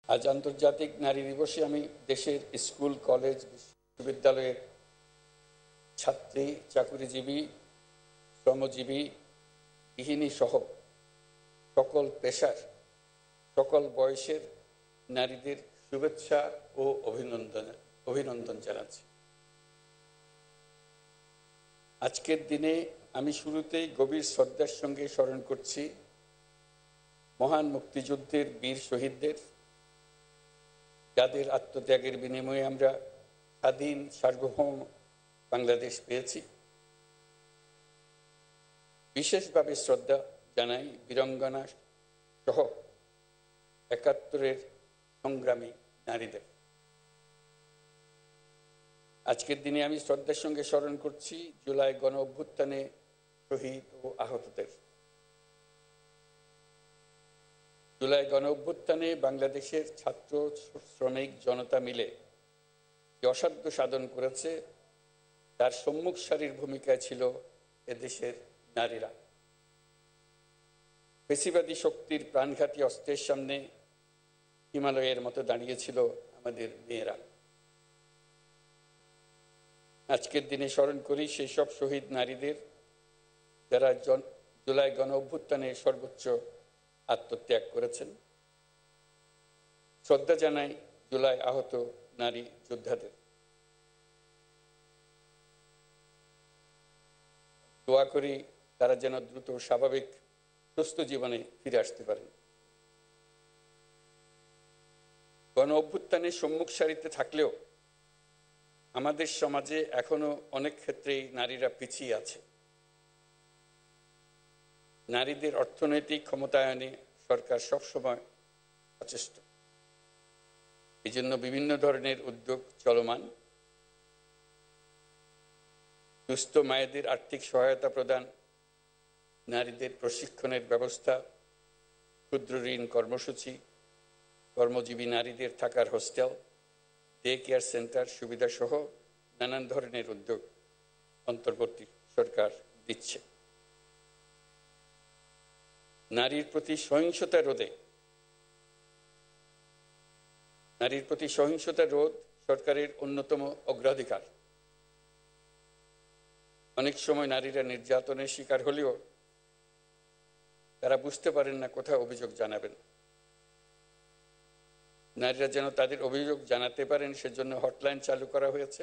আজ আন্তর্জাতিক নারী দিবসে আমি দেশের স্কুল, কলেজ, বিশ্ববিদ্যালয়ের ছাত্রী, চাকুরিজীবী, শ্রমজীবী, গৃহিণী সহ সকল পেশার, সকল বয়সের নারীদের শুভেচ্ছা ও অভিনন্দন জানাচ্ছি। আজকের দিনে আমি শুরুতেই গভীর শ্রদ্ধার সঙ্গে স্মরণ করছি মহান মুক্তিযুদ্ধের বীর শহীদদের, যাদের আত্মত্যাগের বিনিময়ে আমরা স্বাধীন সার্বভৌম বাংলাদেশ পেয়েছি। বিশেষভাবে শ্রদ্ধা জানাই বীরাঙ্গনা সহ ৭১-এর সংগ্রামী নারীদের। আজকের দিনে আমি শ্রদ্ধার সঙ্গে স্মরণ করছি জুলাই গণ অভ্যুত্থানে শহীদ ও আহতদের। জুলাই গণ অভ্যুত্থানে বাংলাদেশের ছাত্র, শ্রমিক জনতা মিলে যে অসাধ্য সাধন করেছে, তার সম্মুখ সারির ভূমিকায় ছিল এদেশের নারীরা। ফেসিবাদী শক্তির প্রাণঘাতী অস্ত্রের সামনে হিমালয়ের মতো দাঁড়িয়েছিল আমাদের মেয়েরা। আজকের দিনে স্মরণ করি সেই সব শহীদ নারীদের, যারা জুলাই গণ অভ্যুত্থানে সর্বোচ্চ আত্মত্যাগ করেছেন। শ্রদ্ধা জানাই জুলাই আহত নারী যোদ্ধাদের। দোয়া করি তারা যেন দ্রুত স্বাভাবিক সুস্থ জীবনে ফিরে আসতে পারেন। গণ অভ্যুত্থানের সম্মুখ সারিতে থাকলেও আমাদের সমাজে এখনো অনেক ক্ষেত্রেই নারীরা পিছিয়ে আছে। নারীদের অর্থনৈতিক ক্ষমতায়নে সরকার সবসময় সচেষ্ট। এই জন্য বিভিন্ন ধরনের উদ্যোগ চলমান। দুস্থ মায়েদের আর্থিক সহায়তা প্রদান, নারীদের প্রশিক্ষণের ব্যবস্থা, ক্ষুদ্র ঋণ কর্মসূচি, কর্মজীবী নারীদের থাকার হোস্টেল, ডে কেয়ার সেন্টার সুবিধা সহ নানান ধরনের উদ্যোগ অন্তর্বর্তী সরকার দিচ্ছে। নারীর প্রতি সহিংসতা রোধ সরকারের অন্যতম অগ্রাধিকার। অনেক সময় নারীরা নির্যাতনের শিকার হলেও তারা বুঝতে পারেন না কোথায় অভিযোগ জানাবেন। নারীরা যেন তাদের অভিযোগ জানাতে পারেন সেজন্য হটলাইন চালু করা হয়েছে।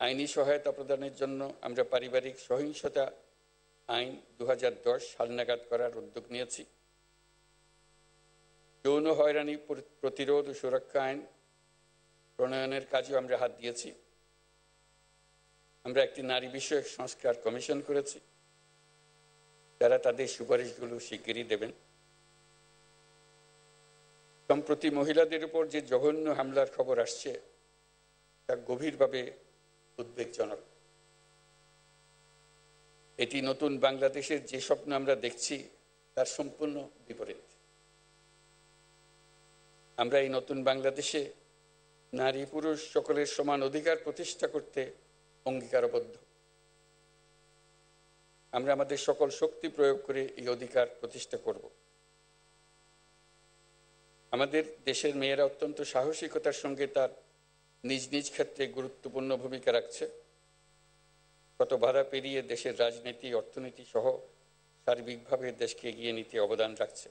আইনি সহায়তা প্রদানের জন্য আমরা পারিবারিক সহিংসতা আইন ২০১০ হালনাগাদ করার উদ্যোগ নিয়েছি। যৌন হয়রানি প্রতিরোধ ও সুরক্ষা আইন প্রণয়নের কাজেও আমরা হাত দিয়েছি। আমরা একটি নারী বিষয়ক সংস্কার কমিশন করেছি, যারা তাদের সুপারিশগুলো শিগগিরই দেবেন। সম্প্রতি মহিলাদের উপর যে জঘন্য হামলার খবর আসছে, তা গভীরভাবে উদ্বেগজনক। এটি নতুন বাংলাদেশের যে স্বপ্ন আমরা দেখছি, তার সম্পূর্ণ বিপরীত। আমরা এই নতুন বাংলাদেশে নারী পুরুষ সকলের সমান অধিকার প্রতিষ্ঠা করতে অঙ্গীকারবদ্ধ। আমরা আমাদের সকল শক্তি প্রয়োগ করে এই অধিকার প্রতিষ্ঠা করব। আমাদের দেশের মেয়েরা অত্যন্ত সাহসিকতার সঙ্গে তার নিজ নিজ ক্ষেত্রে গুরুত্বপূর্ণ ভূমিকা রাখছে। কত বাধা পেরিয়ে দেশের রাজনীতি, অর্থনীতি সহ সার্বিকভাবে দেশকে এগিয়ে নিতে অবদান রাখছে।